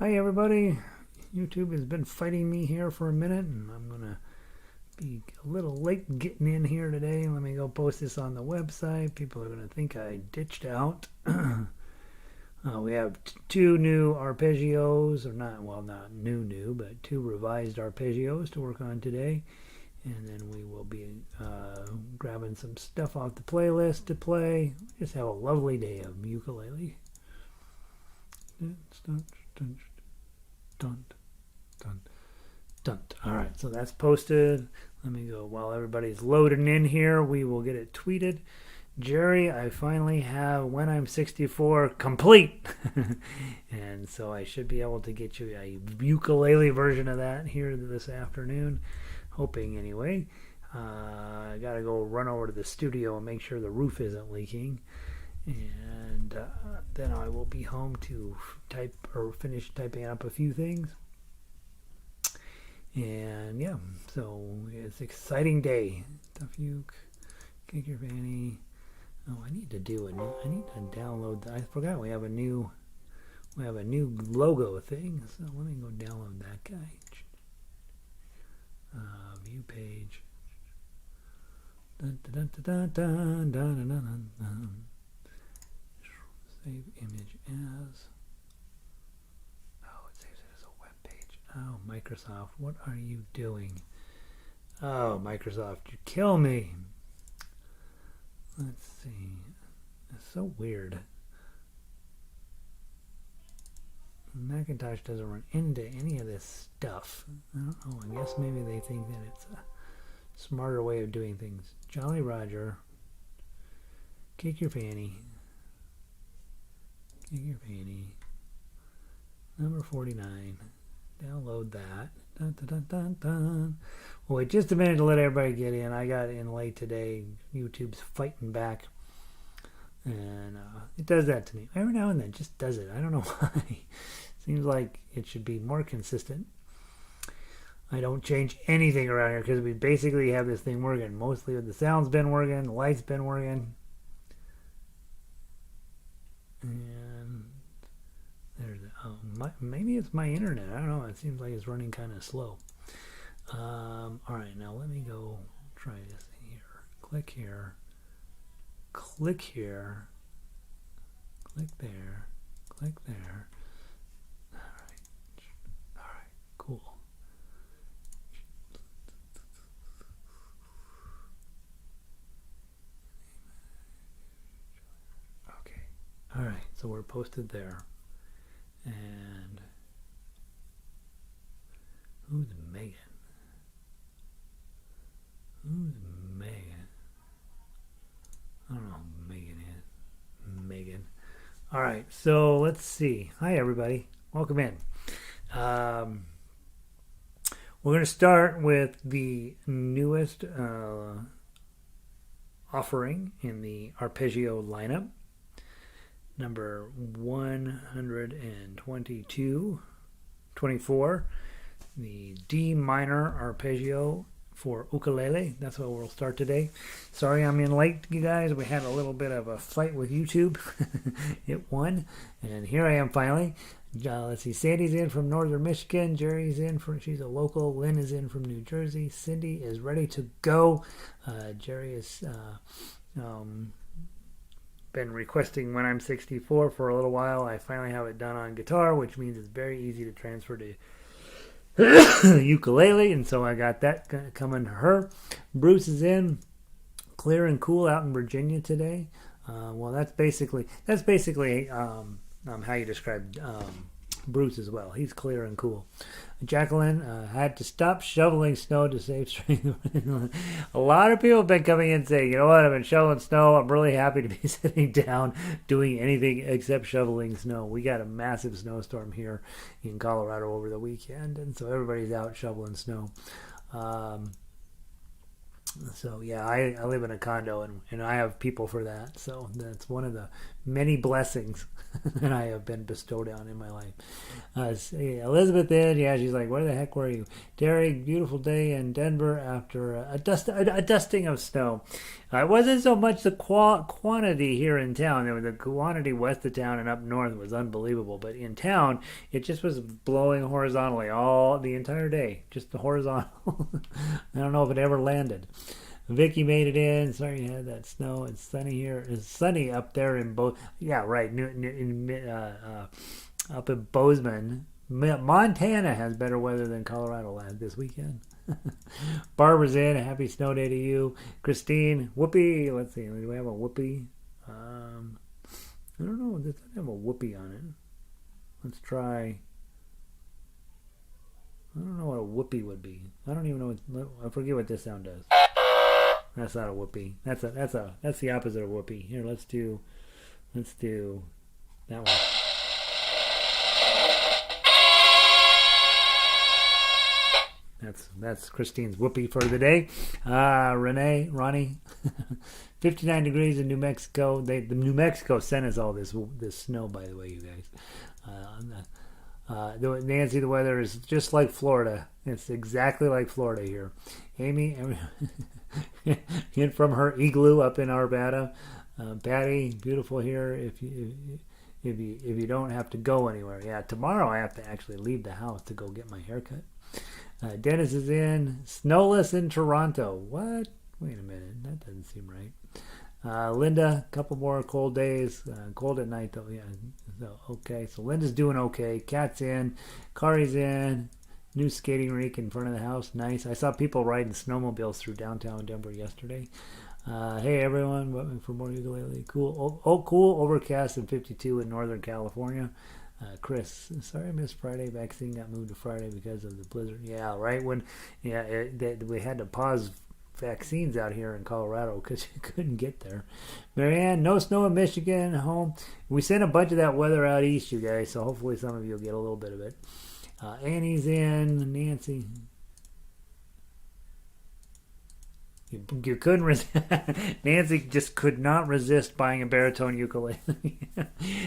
Hi everybody. YouTube has been fighting me here for a minute, and I'm gonna be a little late getting in here today. Let me go post this on the website. People are gonna think I ditched out. We have two new arpeggios, or not new, but two revised arpeggios to work on today. And then we will be grabbing some stuff off the playlist to play. Just have a lovely day of ukulele. All right, so that's posted. Let me go. While everybody's loading in here, we will get it tweeted. Jerry, I finally have When I'm 64 complete. And so I should be able to get you a ukulele version of that here this afternoon. Hoping anyway. I got to go run over to the studio and make sure the roof isn't leaking. And then I will be home to type or finish typing up a few things. And yeah, so it's an exciting day. Tuff-er, kick your fanny. Oh, I need to download. I forgot we have a new logo thing. So let me go download that guy. View page. Save image as. Oh, it saves it as a web page. Oh, Microsoft, what are you doing? Oh, Microsoft, you kill me. Let's see. It's so weird. Macintosh doesn't run into any of this stuff. I don't know. I guess maybe they think that it's a smarter way of doing things. Jolly Roger. Kick your fanny. Kick your fanny. Number 49. Download that. Dun, dun, dun, dun, dun. Well, wait just a minute to let everybody get in. I got in late today. YouTube's fighting back. And it does that to me. Every now and then it just does it. I don't know why. Seems like it should be more consistent. I don't change anything around here because we basically have this thing working. Mostly the sound's been working, the light's been working. And there's maybe it's my internet. I don't know. It seems like it's running kind of slow. All right, now let me go try this here. Click here. Click here. Click there. Click there. All right, cool. Okay. All right, so we're posted there. And who's Megan? Who's Megan? I don't know who Megan is. Megan. All right, so let's see. Hi, everybody. Welcome in. We're going to start with the newest offering in the arpeggio lineup. Number 24, the D minor arpeggio for ukulele. That's what we'll start today. Sorry I'm in late, you guys. We had a little bit of a fight with YouTube. It won, and here I am finally. Let's see. Sandy's in from northern Michigan. Jerry's in she's a local. Lynn is in from New Jersey. Cindy is ready to go. Jerry is been requesting When I'm 64 for a little while. I finally have it done on guitar, which means it's very easy to transfer to ukulele, and so I got that coming to her. Bruce is in, clear and cool, out in Virginia today. Well, that's basically how you describe Bruce as well. He's clear and cool. Jacqueline had to stop shoveling snow to save strength. A lot of people have been coming in saying, you know what, I've been shoveling snow. I'm really happy to be sitting down doing anything except shoveling snow. We got a massive snowstorm here in Colorado over the weekend, and so everybody's out shoveling snow. So yeah, I live in a condo, and I have people for that. So that's one of the many blessings that I have been bestowed on in my life. Elizabeth in, yeah, she's like, where the heck were you? Derry, beautiful day in Denver after a dusting of snow. It wasn't so much the quantity here in town. There was the quantity west of town and up north was unbelievable. But in town, it just was blowing horizontally all the entire day. Just the horizontal. I don't know if it ever landed. Vicky made it in. Sorry you had that snow. It's sunny here. It's sunny up there in both. Yeah, right. Up in Bozeman. Montana has better weather than Colorado had this weekend. Barbara's in. A happy snow day to you. Christine, whoopee. Let's see. Do we have a whoopee? I don't know. It doesn't have a whoopee on it. Let's try. I don't know what a whoopee would be. I don't even know. I forget what this sound does. That's not a whoopee. That's the opposite of whoopee. Here, let's do that one. That's Christine's whoopee for the day. Ronnie, 59 degrees in New Mexico. The New Mexico sent us all this snow, by the way, you guys. Nancy, the weather is just like Florida. It's exactly like Florida here. Amy, in from her igloo up in Arvada. Patty, beautiful here. If you don't have to go anywhere. Yeah, tomorrow I have to actually leave the house to go get my haircut. Dennis is in. Snowless in Toronto. What? Wait a minute. That doesn't seem right. Linda, a couple more cold days. Cold at night, though. Yeah. So, okay. So Linda's doing okay. Kat's in. Kari's in. New skating rink in front of the house. Nice. I saw people riding snowmobiles through downtown Denver yesterday. Hey, everyone. Welcome for more ukulele. Cool. Cool. Overcast and 52 in Northern California. Chris, sorry I missed Friday. Vaccine got moved to Friday because of the blizzard. Yeah, right when we had to pause vaccines out here in Colorado because you couldn't get there. Marianne, no snow in Michigan. Home. We sent a bunch of that weather out east, you guys, so hopefully some of you will get a little bit of it. Annie's in. Nancy. You couldn't resist. Nancy just could not resist buying a baritone ukulele.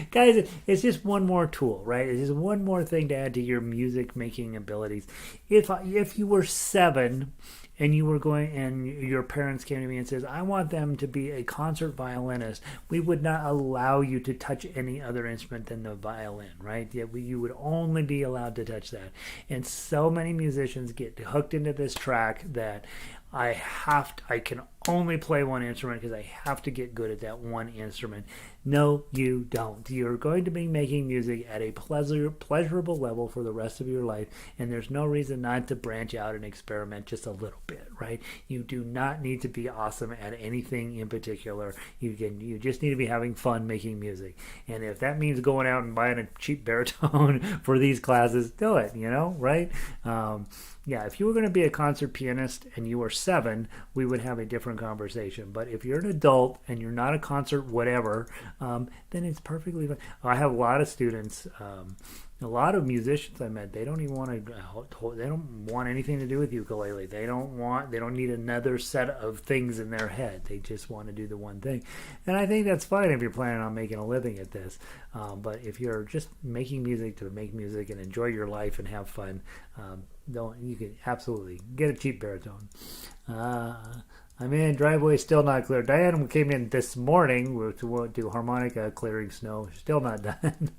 Guys, it's just one more tool, right? It's just one more thing to add to your music making abilities. If you were 7 and you were going and your parents came to me and says, I want them to be a concert violinist, we would not allow you to touch any other instrument than the violin, right? You would only be allowed to touch that. And so many musicians get hooked into this track that I can only play one instrument because I have to get good at that one instrument. No, you don't. You're going to be making music at a pleasurable level for the rest of your life, and there's no reason not to branch out and experiment just a little bit, right? You do not need to be awesome at anything in particular. You just need to be having fun making music. And if that means going out and buying a cheap baritone for these classes, do it, right? Yeah, if you were going to be a concert pianist and you were 7, we would have a different conversation. But if you're an adult and you're not a concert whatever, then it's perfectly fine. I have a lot of students, a lot of musicians I met. They don't even want to. They don't want anything to do with ukulele. They don't need another set of things in their head. They just want to do the one thing, and I think that's fine if you're planning on making a living at this. But if you're just making music to make music and enjoy your life and have fun, you can absolutely get a cheap baritone. I'm in. Driveway still not clear. Diane came in this morning to do harmonica clearing snow. Still not done.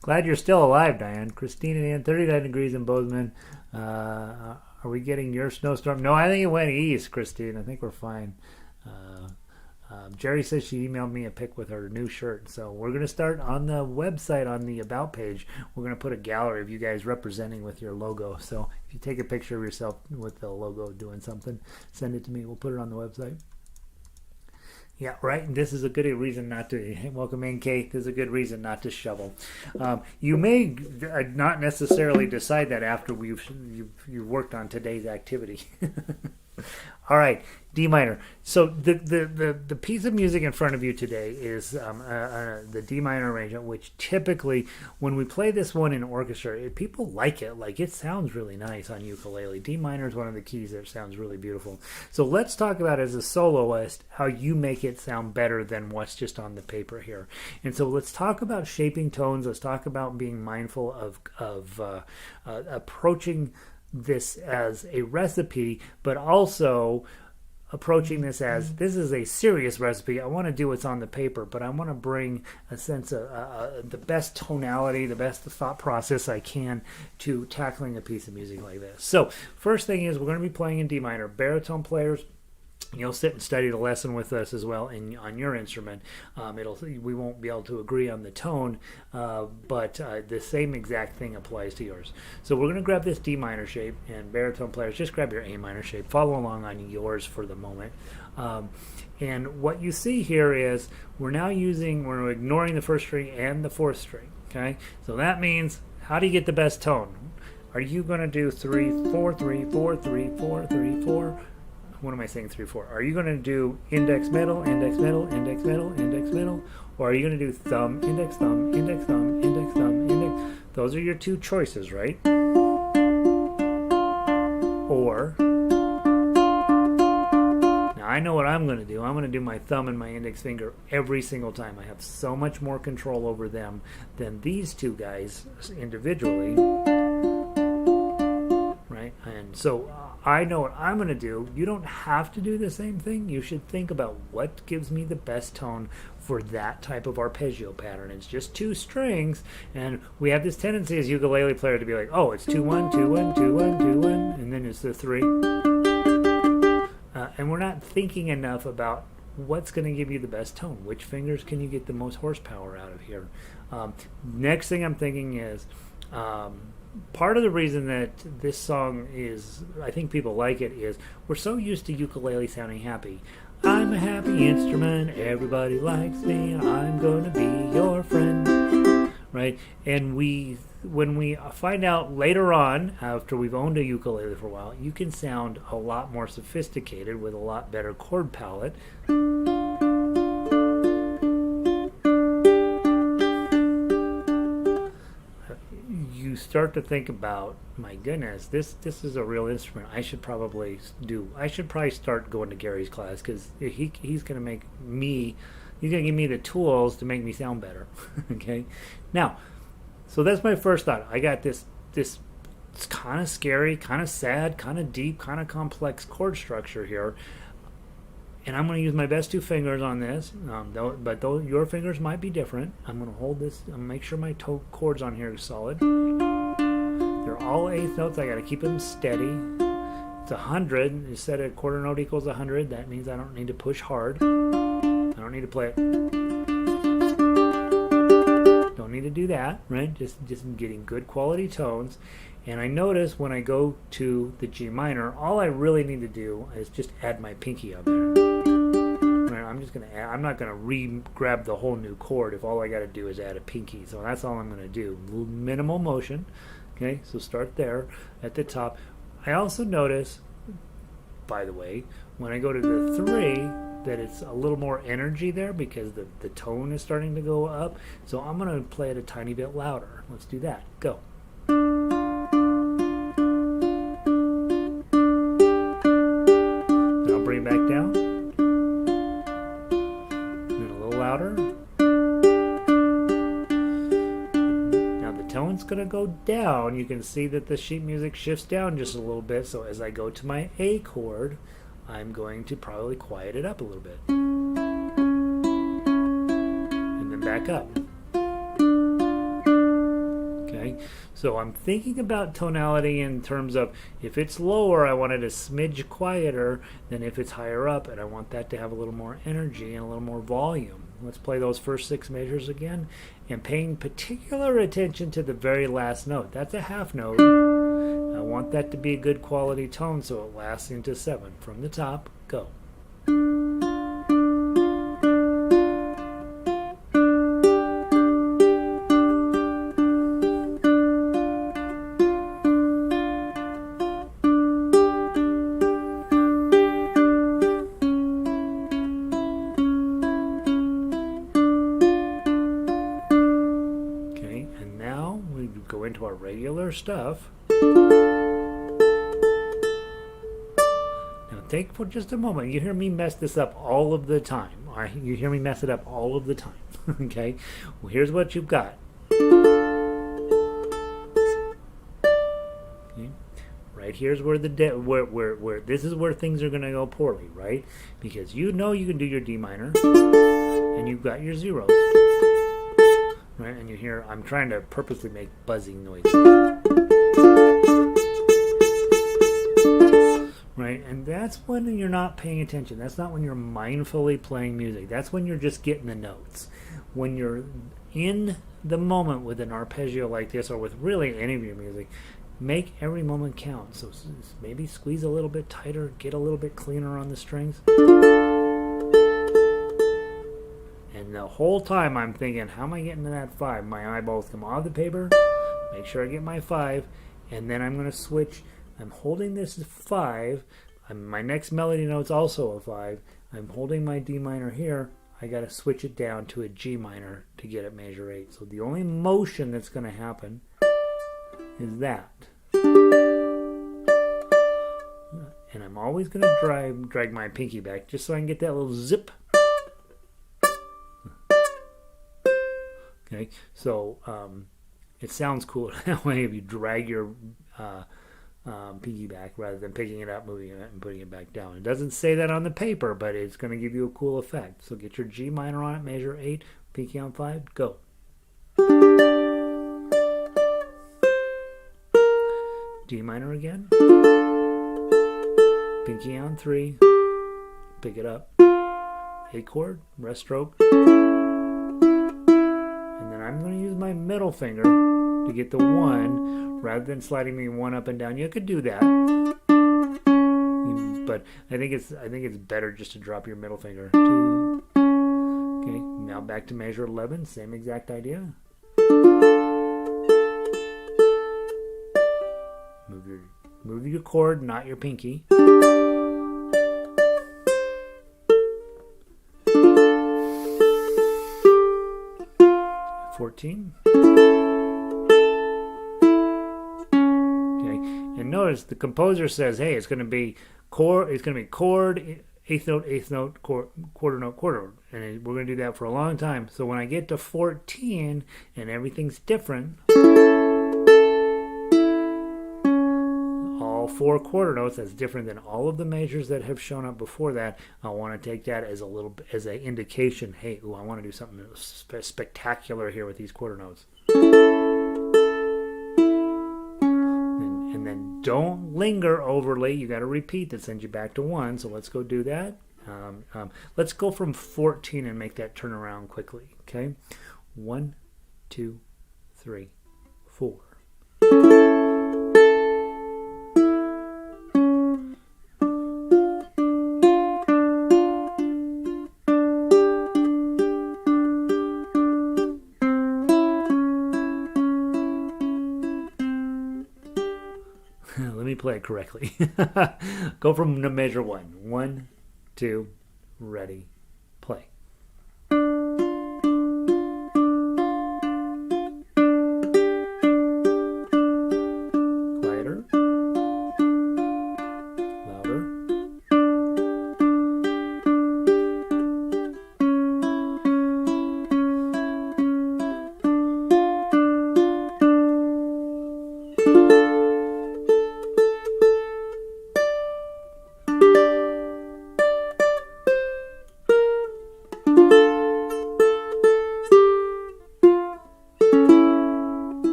Glad you're still alive, Diane. Christina in. 39 degrees in Bozeman. Are we getting your snowstorm? No, I think it went east, Christine. I think we're fine. Jerry says she emailed me a pic with her new shirt. So we're going to start on the website, on the About page. We're going to put a gallery of you guys representing with your logo. So if you take a picture of yourself with the logo doing something, send it to me. We'll put it on the website. Yeah, right. And this is a good reason not to. Welcome in, Kate. This is a good reason not to shovel. You may not necessarily decide that after you've worked on today's activity. All right, D minor. So the piece of music in front of you today is the D minor arrangement, which typically when we play this one in orchestra, people like it. Like it sounds really nice on ukulele. D minor is one of the keys that sounds really beautiful. So let's talk about as a soloist how you make it sound better than what's just on the paper here. And so let's talk about shaping tones. Let's talk about being mindful of approaching this as a recipe, but also approaching this as this is a serious recipe. I want to do what's on the paper, but I want to bring a sense of the best tonality, the best thought process I can to tackling a piece of music like this. So first thing is we're going to be playing in D minor. Baritone players, you'll sit and study the lesson with us as well on your instrument. We won't be able to agree on the tone, but the same exact thing applies to yours. So we're going to grab this D minor shape, and baritone players, just grab your A minor shape. Follow along on yours for the moment. And what you see here is we're ignoring the first string and the fourth string. Okay, so that means how do you get the best tone? Are you going to do 3 4 3 4 3 4 3 4? What am I saying 3 4? Are you going to do index middle, index middle, index middle, index middle? Or are you going to do thumb, index, thumb, index, thumb, index, thumb, index? Those are your two choices, right? Or, now I know what I'm going to do. I'm going to do my thumb and my index finger every single time. I have so much more control over them than these two guys individually. Right? And so I know what I'm going to do. You don't have to do the same thing. You should think about what gives me the best tone for that type of arpeggio pattern. It's just two strings, and we have this tendency as ukulele player to be like, oh, it's 2 1 2 1 2 1 2 1, and then it's the 3. And we're not thinking enough about what's going to give you the best tone. Which fingers can you get the most horsepower out of here? Next thing I'm thinking is part of the reason that this song is, I think people like it, is we're so used to ukulele sounding happy. I'm a happy instrument, everybody likes me, I'm going to be your friend, right? And when we find out later on, after we've owned a ukulele for a while, you can sound a lot more sophisticated with a lot better chord palette. You start to think about, my goodness, this is a real instrument. I should probably start going to Gary's class, because he's going to give me the tools to make me sound better. Okay, now, so that's my first thought. I got this it's kind of scary, kind of sad, kind of deep, kind of complex chord structure here. And I'm going to use my best two fingers on this, but your fingers might be different. I'm going to hold this and make sure my chords on here are solid. They're all eighth notes. I got to keep them steady. It's 100. You said a quarter note equals 100. That means I don't need to push hard. I don't need to play it. Don't need to do that, right? Just getting good quality tones. And I notice when I go to the G minor, all I really need to do is just add my pinky up there. I'm not gonna grab the whole new chord if all I gotta do is add a pinky. So that's all I'm gonna do. Minimal motion. Okay, so start there at the top. I also notice, by the way, when I go to the 3, that it's a little more energy there because the tone is starting to go up. So I'm gonna play it a tiny bit louder. Let's do that. Go. Then I'll bring it back down. Louder. Now the tone's going to go down. You can see that the sheet music shifts down just a little bit. So as I go to my A chord, I'm going to probably quiet it up a little bit. And then back up. Okay, so I'm thinking about tonality in terms of if it's lower, I want it a smidge quieter than if it's higher up, and I want that to have a little more energy and a little more volume. Let's play those first 6 measures again, and paying particular attention to the very last note. That's a half note. I want that to be a good quality tone so it lasts into 7. From the top, go. go into our regular stuff. Now think for just a moment. You hear me mess this up all of the time. All right? You hear me mess it up all of the time. Okay? Well, here's what you've got. Okay? Right here's where where this is where things are going to go poorly, right? Because you know you can do your D minor, and you've got your zeros. Right? And you hear, I'm trying to purposely make buzzing noises. Right? And that's when you're not paying attention. That's not when you're mindfully playing music. That's when you're just getting the notes. When you're in the moment with an arpeggio like this, or with really any of your music, make every moment count. So maybe squeeze a little bit tighter, get a little bit cleaner on the strings. And the whole time I'm thinking, how am I getting to that 5? My eyeballs come off the paper, make sure I get my 5, and then I'm going to switch. I'm holding this 5. My next melody note's also a 5. I'm holding my D minor here. I got to switch it down to a G minor to get it measure 8. So the only motion that's going to happen is that. And I'm always going to drag my pinky back just so I can get that little zip. Okay, so it sounds cool that way if you drag your pinky back rather than picking it up, moving it, and putting it back down. It doesn't say that on the paper, but it's going to give you a cool effect. So get your G minor on it, measure 8, pinky on 5, go. D minor again. Pinky on 3, pick it up. A chord, rest stroke. I'm going to use my middle finger to get the 1 rather than sliding me 1 up and down. You could do that, but I think it's better just to drop your middle finger. 2. Okay, now back to measure 11. Same exact idea. Move your chord, not your pinky. 14. Okay, and notice the composer says, "Hey, it's going to be chord. It's going to be chord, eighth note, quarter note, and we're going to do that for a long time. So when I get to 14 and everything's different, all 4 quarter notes that's different than all of the measures that have shown up before that. I want to take that as an indication. Hey, I want to do something spectacular here with these quarter notes. And then don't linger overly. You got to repeat. That sends you back to 1. So let's go do that. Let's go from 14 and make that turn around quickly. Okay, 1, 2, 3, 4. Let me play it correctly. Go from the measure 1. 1, 2, ready, play. Quieter. Louder.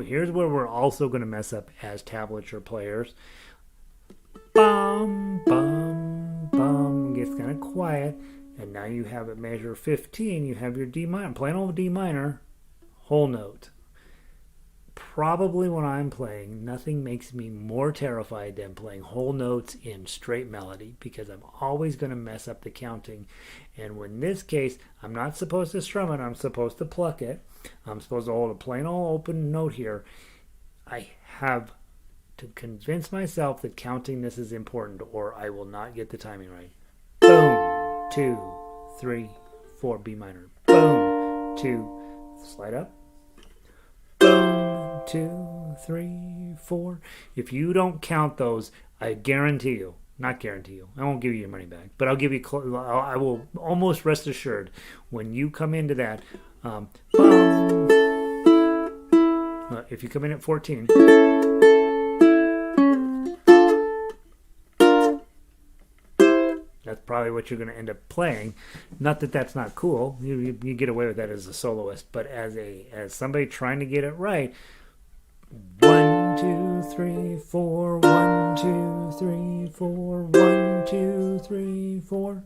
Here's where we're also going to mess up as tablature players. Bum, bum, bum. It gets kind of quiet. And now you have it measure 15. You have your D minor. Plain old D minor. Whole note. probably when I'm playing, nothing makes me more terrified than playing whole notes in straight melody, because I'm always going to mess up the counting. And in this case, I'm not supposed to strum it, I'm supposed to pluck it. I'm supposed to hold a plain old open note here. I have to convince myself that counting this is important, or I will not get the timing right. Boom, 2, 3, 4, B minor. Boom, 2, slide up. Boom, 2, 3, 4. If you don't count those, I guarantee you, not guarantee you, I won't give you your money back, but I'll give you, I will almost rest assured, when you come into that, boom, if you come in at 14, that's probably what you're going to end up playing. Not that that's not cool. You get away with that as a soloist, but as somebody trying to get it right, 1, 2, 3, 4, 1, 2, 3, 4, 1, 2, 3, 4.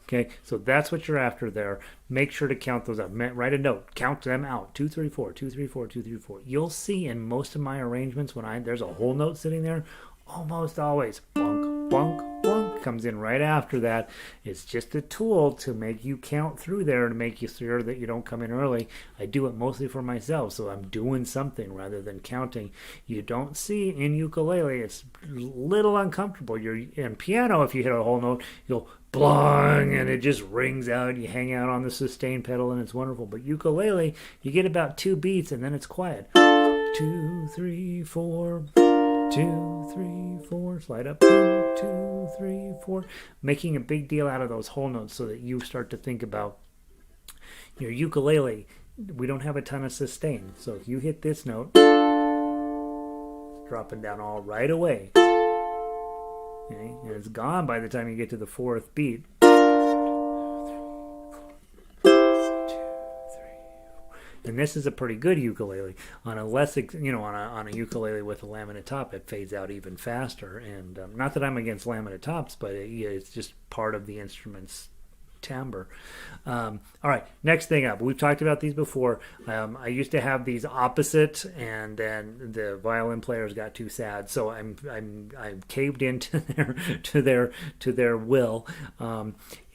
Okay, so that's what you're after there. Make sure to count those out. Write a note. Count them out. 2, 3, 4, 2, 3, 4, 2, 3, 4. You'll see in most of my arrangements when there's a whole note sitting there, almost always bonk, bonk, bonk comes in right after that. It's just a tool to make you count through there, to make you sure that you don't come in early. I do it mostly for myself, so I'm doing something rather than counting. You don't see in ukulele, it's a little uncomfortable. You're in piano, if you hit a whole note, you'll blong, and it just rings out. You hang out on the sustain pedal, and it's wonderful. But ukulele, you get about 2 beats, and then it's quiet. 2, 3, 4. 2, 3, 4, slide up, 1, 2, 3, 4, making a big deal out of those whole notes so that you start to think about your ukulele. We don't have a ton of sustain, so if you hit this note, it's dropping down all right away. Okay? And it's gone by the time you get to the 4th beat. And this is a pretty good ukulele. On a less, on a ukulele with a laminate top, it fades out even faster. And not that I'm against laminate tops, but it's just part of the instrument's timbre. All right, next thing up. We've talked about these before. I used to have these opposite, and then the violin players got too sad, so I'm caved into their will.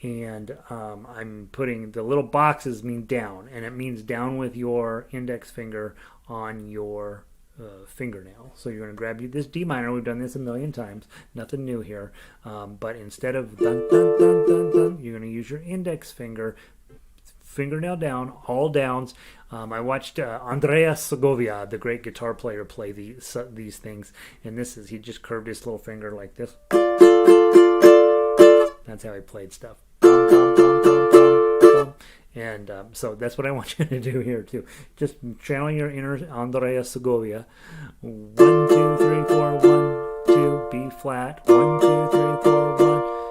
And I'm putting the little boxes mean down, and it means down with your index finger on your fingernail. So you're going to grab this D minor. We've done this a million times. Nothing new here. But instead of dun, dun, dun, dun, dun, you're going to use your index fingernail down, all downs. I watched Andrea Segovia, the great guitar player, play these things. And he just curved his little finger like this. That's how he played stuff. And so that's what I want you to do here too. Just channel your inner Andrea Segovia. 1, 2, 3, 4, 1, 2, B flat. 1, 2, 3, 4,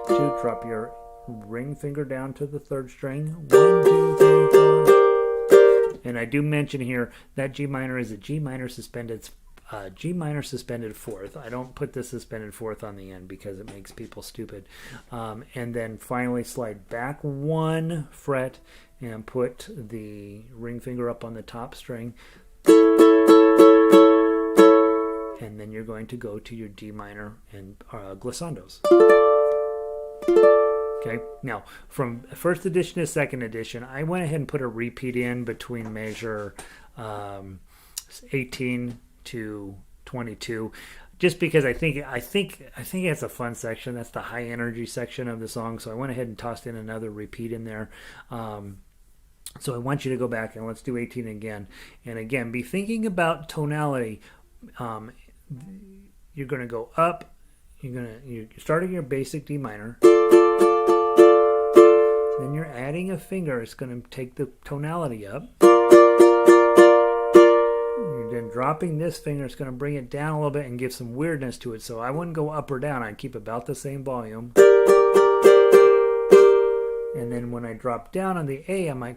1, 2. Drop your ring finger down to the 3rd string. 1, 2, 3, 4. And I do mention here that G minor is a G minor suspended 4th. I don't put the suspended 4th on the end because it makes people stupid. And then finally slide back 1 fret and put the ring finger up on the top string. And then you're going to go to your D minor and glissandos. Okay, now from 1st edition to 2nd edition, I went ahead and put a repeat in between measure 18 to 22, just because I think it's a fun section. That's the high energy section of the song, so I went ahead and tossed in another repeat in there. So I want you to go back and let's do 18 again. And again, be thinking about tonality. You're going to go up. You're starting your basic D minor. Then you're adding a finger. It's going to take the tonality up. Then dropping this finger is going to bring it down a little bit and give some weirdness to it. So I wouldn't go up or down. I'd keep about the same volume. And then when I drop down on the A, I might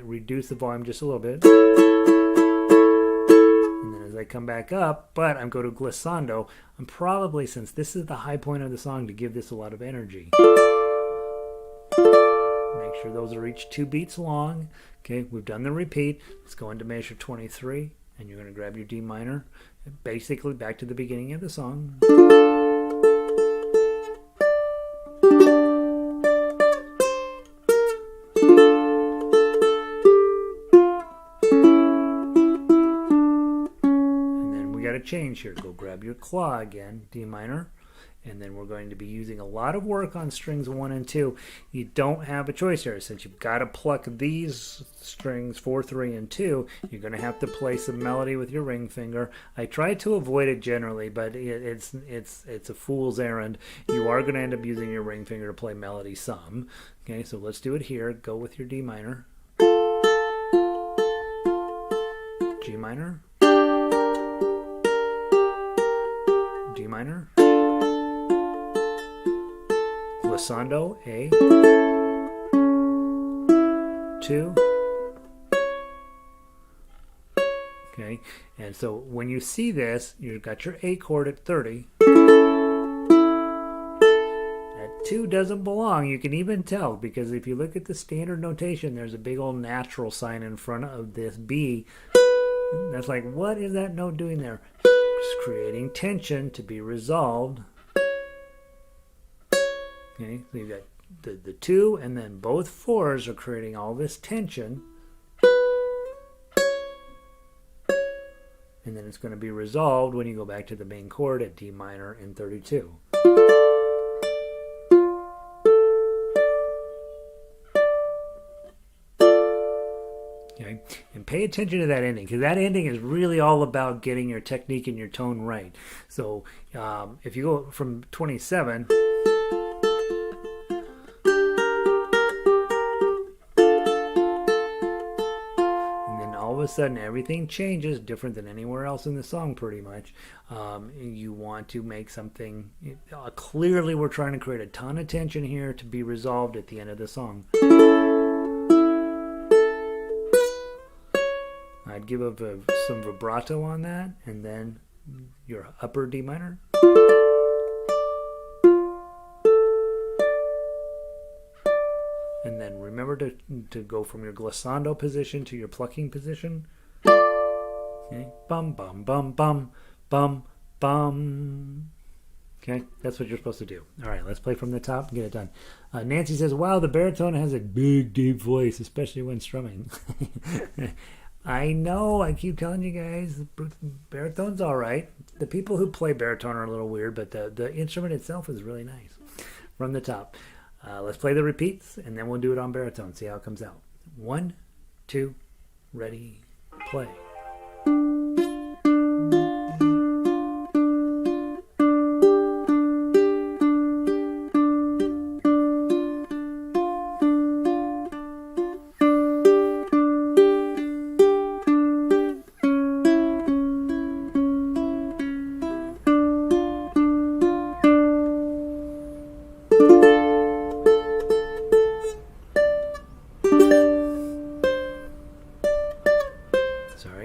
reduce the volume just a little bit. And then as I come back up, but I'm going to glissando, I'm probably, since this is the high point of the song, to give this a lot of energy. Make sure those are each 2 beats long. Okay, we've done the repeat. Let's go into measure 23, and you're going to grab your D minor, basically back to the beginning of the song. And then we got to change here. Go grab your claw again, D minor. And then we're going to be using a lot of work on strings 1 and 2. You don't have a choice here. Since you've got to pluck these strings 4, 3, and 2, you're going to have to play some melody with your ring finger. I try to avoid it generally, but it's a fool's errand. You are going to end up using your ring finger to play melody some. Okay, so let's do it here. Go with your D minor. G minor. D minor. Glissando A, 2. Okay, and so when you see this, you've got your A chord at 30. That 2 doesn't belong. You can even tell, because if you look at the standard notation, there's a big old natural sign in front of this B. That's like, what is that note doing there? Just creating tension to be resolved. Okay, so you've got the 2, and then both 4s are creating all this tension. And then it's going to be resolved when you go back to the main chord at D minor in 32. Okay, and pay attention to that ending, because that ending is really all about getting your technique and your tone right. So if you go from 27... all of a sudden everything changes, different than anywhere else in the song pretty much. You want to make something clearly we're trying to create a ton of tension here to be resolved at the end of the song. I'd give some vibrato on that, and then your upper D minor. And then remember to go from your glissando position to your plucking position. Okay, bum bum bum bum bum bum. Okay, that's what you're supposed to do. All right, let's play from the top and get it done. Nancy says, "Wow, the baritone has a big, deep voice, especially when strumming." I know. I keep telling you guys, baritone's all right. The people who play baritone are a little weird, but the instrument itself is really nice. From the top. Let's play the repeats, and then we'll do it on baritone, see how it comes out. 1, 2, ready, play. Sorry,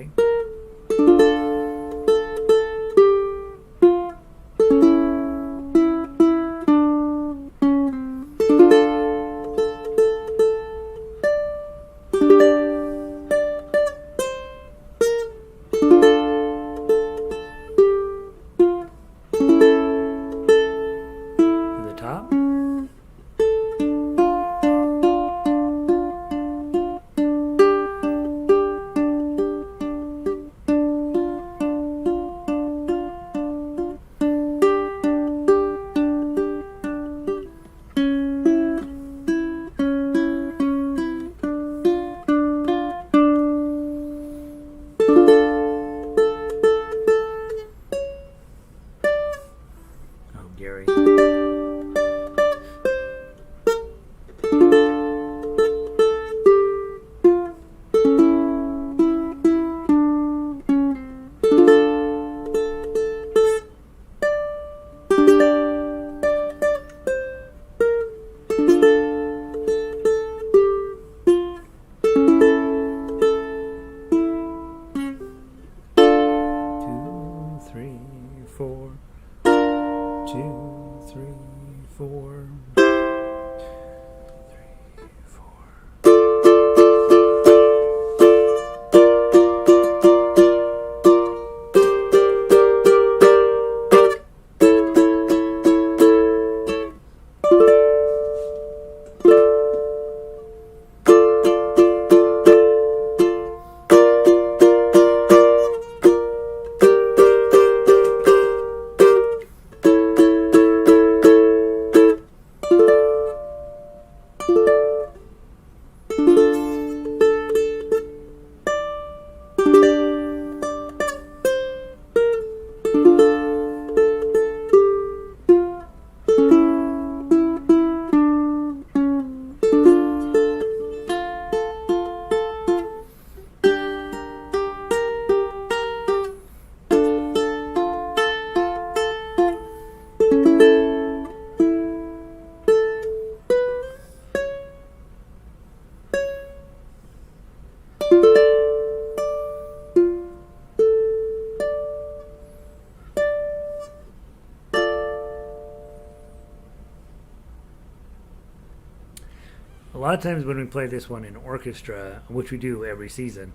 lot of times when we play this one in orchestra, which we do every season,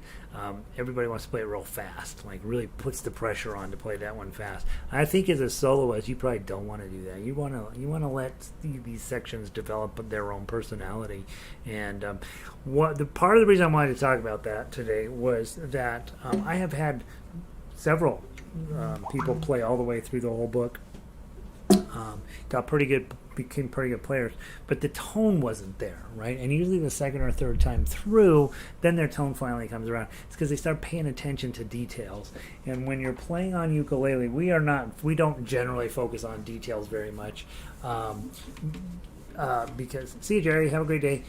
everybody wants to play it real fast, like really puts the pressure on to play that one fast. I think as a soloist, you probably don't want to do that. You want to let these sections develop their own personality. And what the part of the reason I wanted to talk about that today was that I have had several people play all the way through the whole book. Got pretty good, became pretty good players, but the tone wasn't there, right? And usually the second or third time through, then their tone finally comes around. It's because they start paying attention to details. And when you're playing on ukulele, we don't generally focus on details very much. Because, see you, Jerry, have a great day.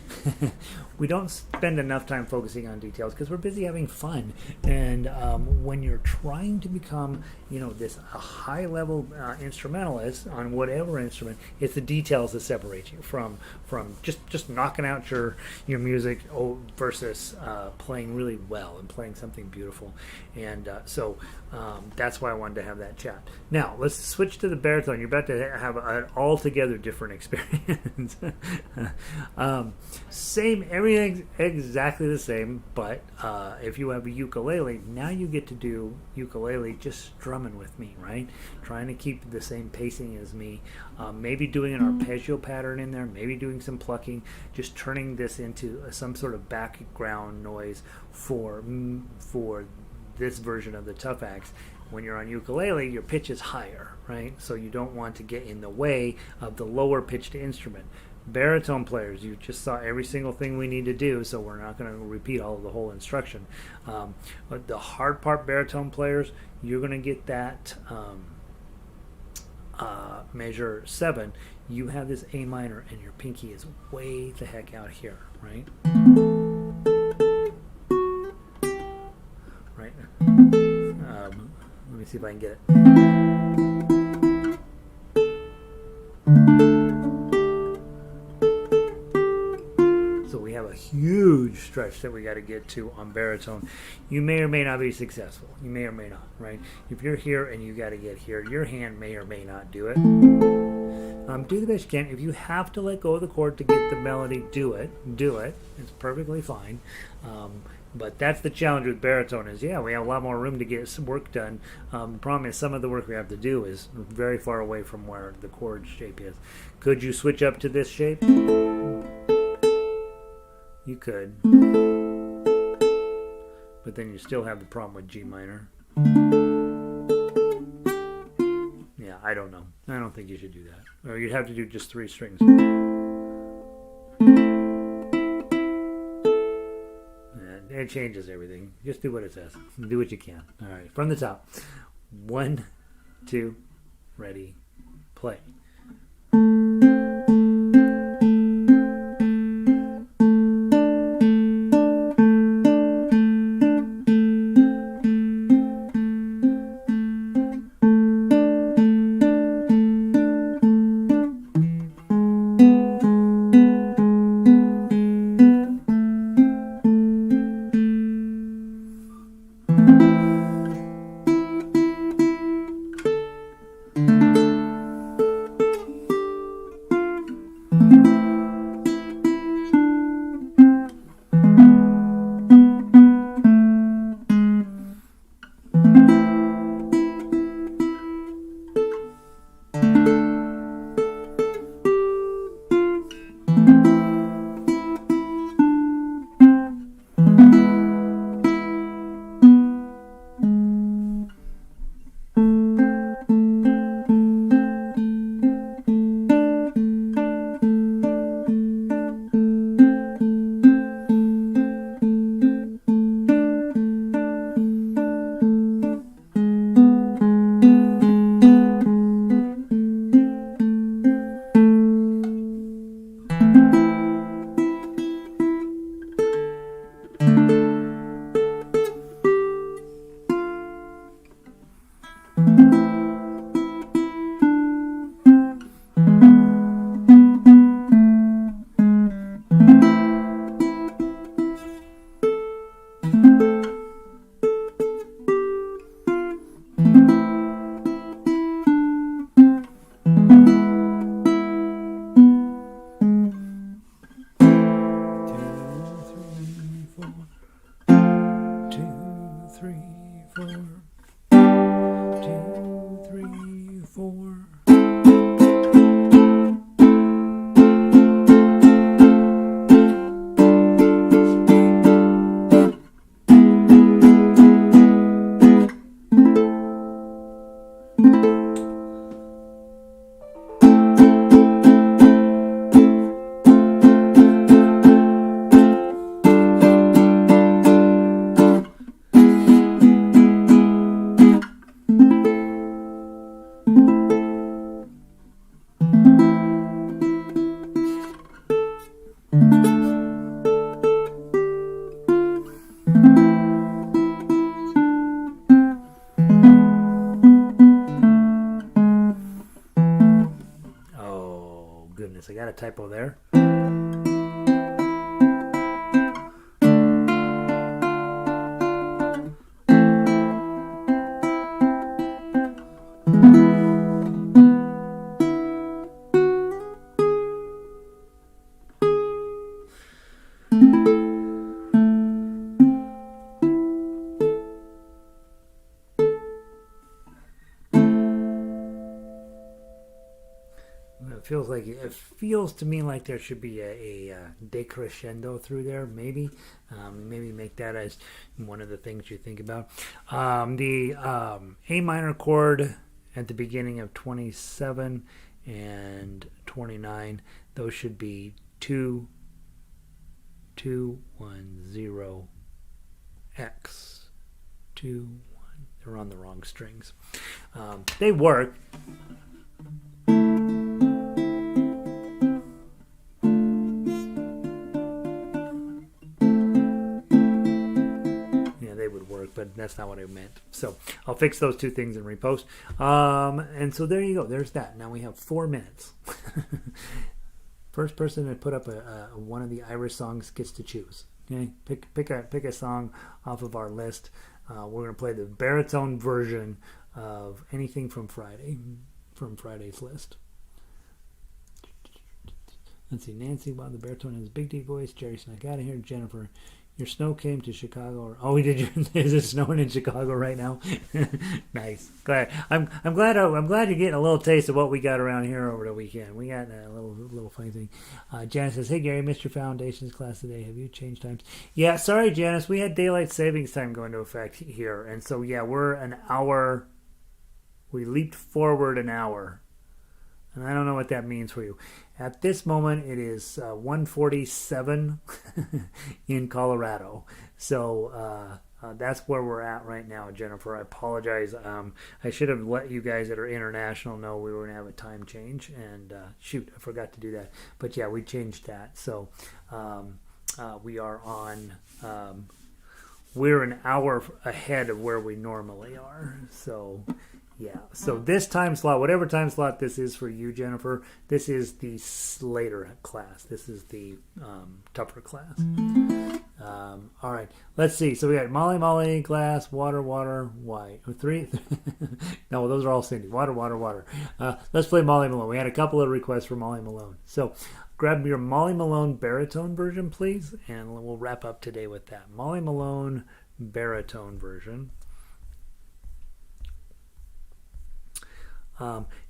We don't spend enough time focusing on details because we're busy having fun. And when you're trying to become, this a high-level instrumentalist on whatever instrument, it's the details that separate you from just knocking out your music versus playing really well and playing something beautiful. And so that's why I wanted to have that chat. Now, let's switch to the baritone. You're about to have an altogether different experience. Same, everything's exactly the same, but if you have a ukulele, now you get to do ukulele just strumming with me, right? Trying to keep the same pacing as me. Maybe doing an arpeggio pattern in there, maybe doing some plucking, just turning this into some sort of background noise for this version of the Tuff-axe. When you're on ukulele, your pitch is higher, right? So you don't want to get in the way of the lower pitched instrument. Baritone players, you just saw every single thing we need to do, so we're not going to repeat all of the whole instruction. But the hard part, baritone players, you're going to get that measure 7. You have this A minor, and your pinky is way the heck out here, right? Right. Let me see if I can get it. So we have a huge stretch that we got to get to on baritone. You may or may not be successful. You may or may not, right? If you're here and you got to get here, your hand may or may not do it. Do the best you can. If you have to let go of the chord to get the melody, do it. It's perfectly fine. But that's the challenge with baritone is, we have a lot more room to get some work done. The problem is some of the work we have to do is very far away from where the chord shape is. Could you switch up to this shape? You could. But then you still have the problem with G minor. Yeah, I don't know. I don't think you should do that. Or you'd have to do just 3 strings. It changes everything. Just do what it says. Do what you can. All right, from the top. 1, 2, ready, play. 3, 4. 2, 3, 4. I got a typo there. It feels to me like there should be a decrescendo through there, maybe. Maybe make that as one of the things you think about. The A minor chord at the beginning of 27 and 29, those should be 2, 2, 1, 0, X, 2, 1. They're on the wrong strings. They work. But that's not what I meant. So I'll fix those two things and repost. And so there you go. There's that. Now we have 4 minutes. First person to put up one of the Irish songs gets to choose. Okay, pick a song off of our list. We're going to play the baritone version of anything from Friday's list. Let's see. Nancy, wow, the baritone has a big deep voice. Jerry snuck out of here. Jennifer, your snow came to Chicago. Is it snowing in Chicago right now? Nice. Glad. I'm glad you're getting a little taste of what we got around here over the weekend. We got a little funny thing. Janice says, "Hey Gary, missed your foundations class today. Have you changed times?" Yeah, sorry Janice. We had daylight savings time go into effect here, and so yeah, we're an hour. We leaped forward an hour. And I don't know what that means for you. At this moment, it is 1:47 in Colorado. So that's where we're at right now, Jennifer. I apologize. I should have let you guys that are international know we were going to have a time change. And shoot, I forgot to do that. But yeah, we changed that. So we are on... we're an hour ahead of where we normally are. So... yeah, so this time slot, whatever time slot this is for you, Jennifer, this is the later class. This is the Tuff-er class. All right, let's see. So we got Molly, Molly, glass, water, water, white. 3. No, those are all Cindy. Water, water, water. Let's play Molly Malone. We had a couple of requests for Molly Malone. So grab your Molly Malone baritone version, please, and we'll wrap up today with that. Molly Malone baritone version.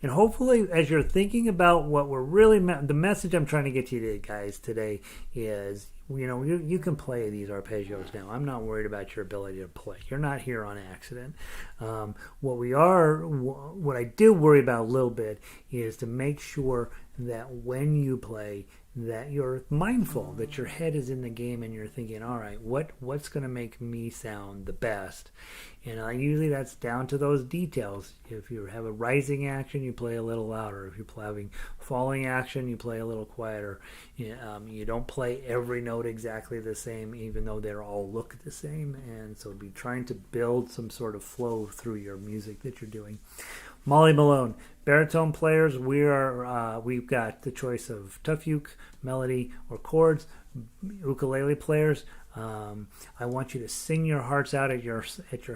And hopefully, as you're thinking about what we're really, the message I'm trying to get to you guys today is, you can play these arpeggios now. I'm not worried about your ability to play. You're not here on accident. What I do worry about a little bit is to make sure that when you play, that you're mindful, that your head is in the game and you're thinking, all right, what's going to make me sound the best? And usually that's down to those details. If you have a rising action, you play a little louder. If you're having falling action, you play a little quieter. You don't play every note exactly the same, even though they all look the same. And so be trying to build some sort of flow through your music that you're doing. Molly Malone, baritone players, we've got the choice of tuff uke, melody, or chords. Ukulele players, I want you to sing your hearts out at your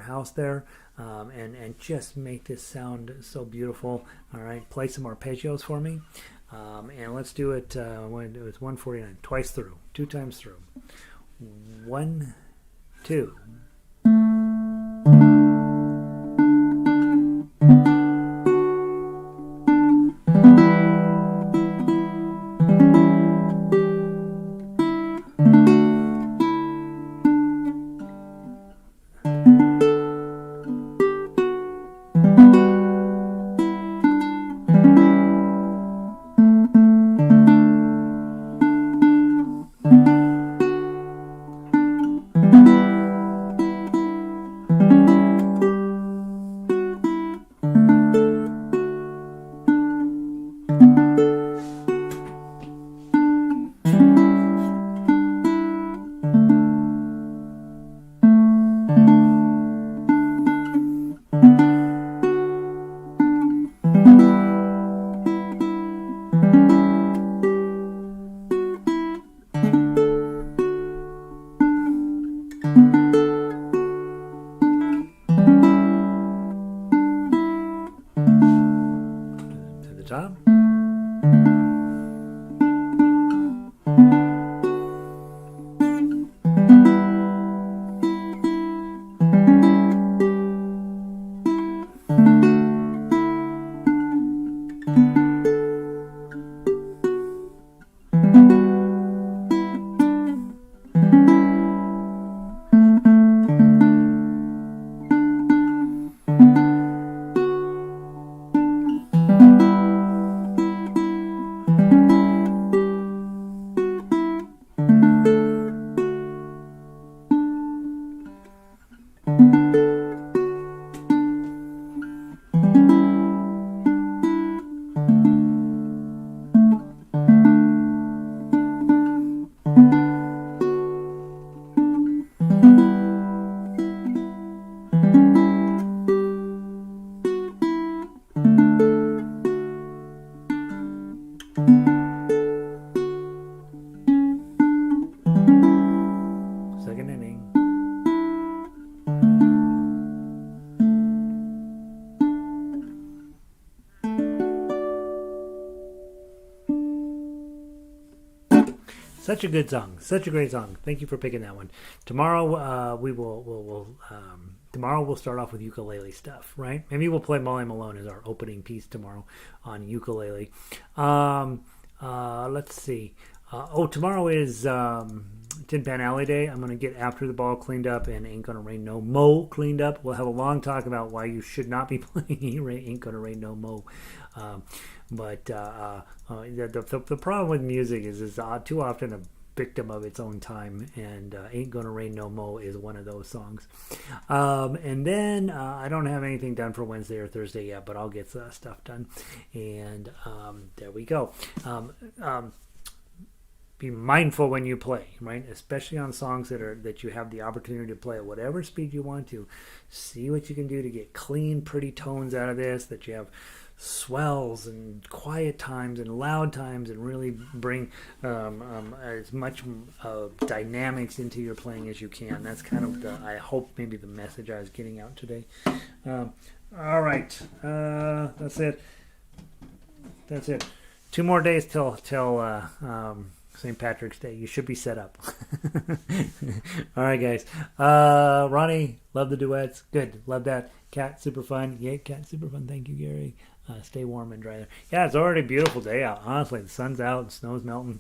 house there, and just make this sound so beautiful. All right, play some arpeggios for me, and let's do it. It's 149, twice through, 2 times through. 1, 2. To the top. Second inning. Such a good song. Such a great song. Thank you for picking that one. Tomorrow tomorrow we'll start off with ukulele stuff, right? Maybe we'll play Malone as our opening piece tomorrow on ukulele. Let's see. Tomorrow is Tin Pan Alley Day. I'm going to get After the Ball cleaned up and Ain't Gonna Rain No Mo cleaned up. We'll have a long talk about why you should not be playing Ain't Gonna Rain No Mo. But the problem with music is it's too often a victim of its own time, and Ain't Gonna Rain No Mo is one of those songs. And then I don't have anything done for Wednesday or Thursday yet, but I'll get stuff done. And there we go. Be mindful when you play, right? Especially on songs that you have the opportunity to play at whatever speed you want to. See what you can do to get clean, pretty tones out of this, that you have swells and quiet times and loud times, and really bring as much dynamics into your playing as you can. That's kind of I hope maybe the message I was getting out today. All right, that's it. 2 more days till St. Patrick's Day. You should be set up. All right, guys. Ronnie, love the duets. Good. Love that. Cat, super fun. Yay, Cat, super fun. Thank you, Gary. Stay warm and dry there. Yeah, it's already a beautiful day out. Honestly, the sun's out and snow's melting.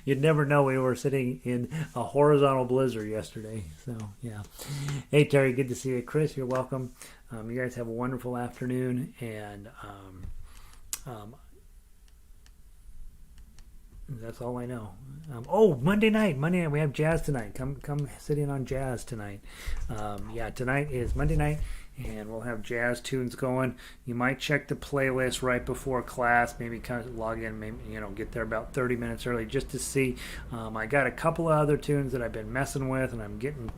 You'd never know we were sitting in a horizontal blizzard yesterday. So, yeah. Hey, Terry, good to see you. Chris, you're welcome. You guys have a wonderful afternoon. And that's all I know. Monday night. We have jazz tonight. Come sit in on jazz tonight. Tonight is Monday night, and we'll have jazz tunes going. You might check the playlist right before class. Maybe kind of log in. Maybe get there about 30 minutes early just to see. I got a couple of other tunes that I've been messing with, and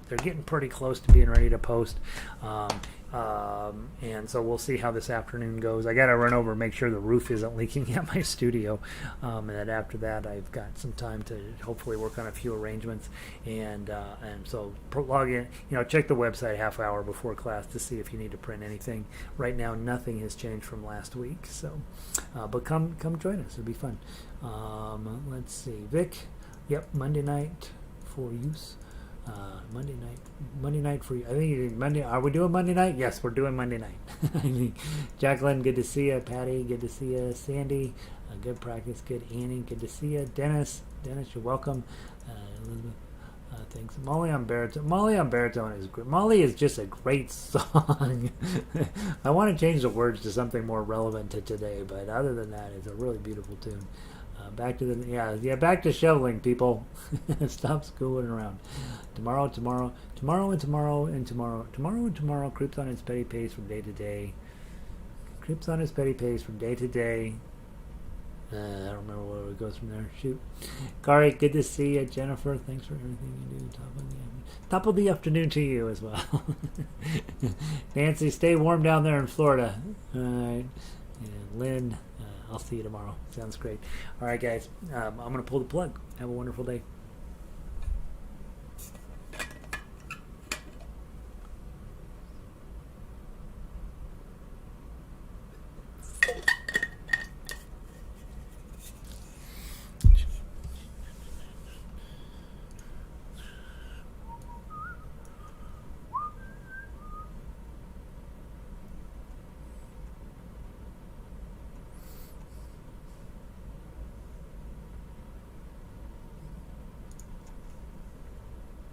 they're getting pretty close to being ready to post. And so we'll see how this afternoon goes. I got to run over and make sure the roof isn't leaking at my studio. And then after that, I've got some time to hopefully work on a few arrangements. And so log in, check the website half hour before class to see if you need to print anything. Right now, nothing has changed from last week. So, but come join us. It'll be fun. Let's see. Vic, yep, Monday night for use. Monday night for you. I think Monday. Are we doing Monday night? Yes, we're doing Monday night. Jacqueline, good to see you. Patty, good to see you. Sandy, good practice. Good. Annie, good to see you. Dennis, you're welcome. Elizabeth, thanks. Molly on baritone is great. Molly is just a great song. I want to change the words to something more relevant to today, but other than that, it's a really beautiful tune. Back to shoveling, people. Stop screwing around. Tomorrow creeps on its petty pace from day to day. I don't remember where it goes from there. Shoot. Kari, good to see you. Jennifer, thanks for everything you do. Top of the afternoon to you as well. Nancy, stay warm down there in Florida. All right. And Lynn, I'll see you tomorrow. Sounds great. All right, guys. I'm going to pull the plug. Have a wonderful day.